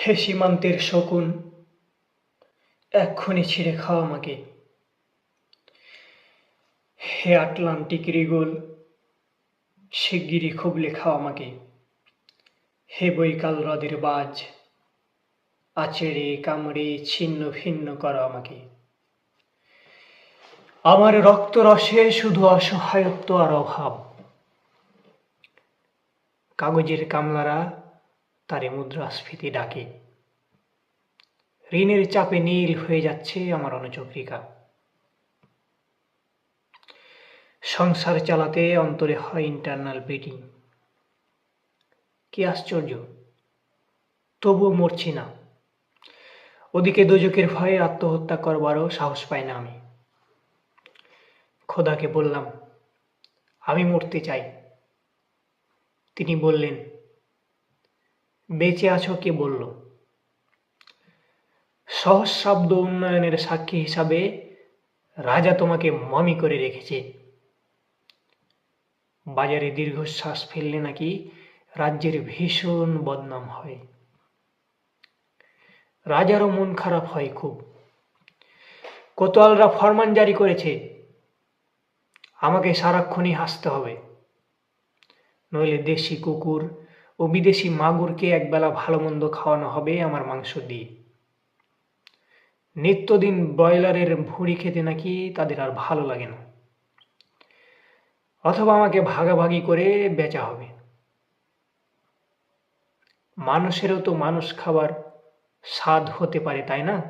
হে সীমান্তের শকুন, এক্ষুনি ছিঁড়ে খাও আমাকে। হে আটলান্টিক রিগল, শিগগিরই খুবলে খাও আমাকে। হে বৈকাল হ্রদের বাজ, আচেড়ে কামড়ে ছিন্ন ভিন্ন করো আমাকে। আমার রক্তরসে শুধু অসহায়ত্ব আর অভাব। কাগজের কামলারা তারে মুদ্রাস্ফীতি ডাকে। ঋণের চাপে নীল হয়ে যাচ্ছে আমার অনুচক্রিকা। সংসার চালাতে অন্তরে হয় ইন্টারনাল ব্লিডিং। কি আশ্চর্য, তবুও মরছি না। ওদিকে দোজকের ভয়ে আত্মহত্যা করবারও সাহস পাই না আমি। খোদাকে বললাম, আমি মরতে চাই। তিনি বললেন, বেঁচে আছো কে বলল? সহস্রাব্দ উন্নয়নের সাক্ষী হিসাবে রাজা তোমাকে মমি করে রেখেছে। বাজারে দীর্ঘশ্বাস ফেললে নাকি রাজ্যের ভীষণ বদনাম হয়। রাজারও মন খারাপ হয় খুব। কোতোয়ালরা ফরমান জারি করেছে, আমাকে সারাক্ষণই হাসতে হবে, নইলে দেশি কুকুর ও বিদেশি মাগুরকে একবেলা ভালো মন্দ খাওয়ানো হবে আমার মাংস দিয়ে। নিত্যদিন ব্রয়লারের ভুঁড়ি খেতে নাকি তাদের আর ভালো লাগে না। অথবা আমাকে ভাগাভাগি করে বেচা হবে। মানুষেরও তো মানুষ খাবার স্বাদ হতে পারে, তাই না?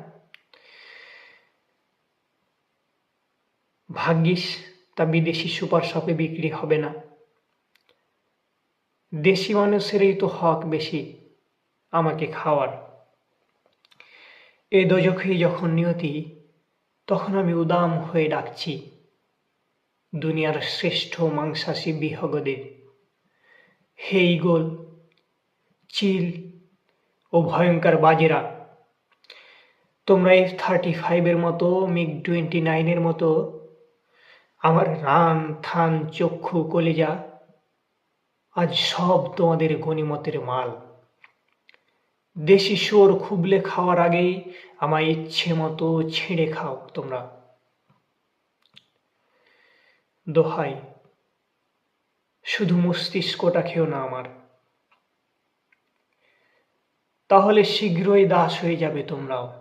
ভাগ্যিস তা বিদেশি সুপার শপে বিক্রি হবে না। দেশি মানুষেরই তো হক বেশি আমাকে খাওয়ার। এ দোজখেই যখন নিয়তি, তখন আমি উদাম হয়ে ডাকছি দুনিয়ার শ্রেষ্ঠ মাংসাশী বিহগদের। হে ঈগল, চিল ও ভয়ঙ্কর বাজেরা, তোমরা F-35 মতো, MiG-29 মতো আমার রান থান চক্ষু কলিজা আজ সব তোমাদের গনিমতের মাল। দেশি শুয়োর খুবলে খাওয়ার আগেই আমায় ইচ্ছে মতো ছিঁড়ে খাও তোমরা। দোহাই, শুধু মস্তিষ্কটা খেও না আমার, তাহলে শীঘ্রই দাস হয়ে যাবে তোমরাও।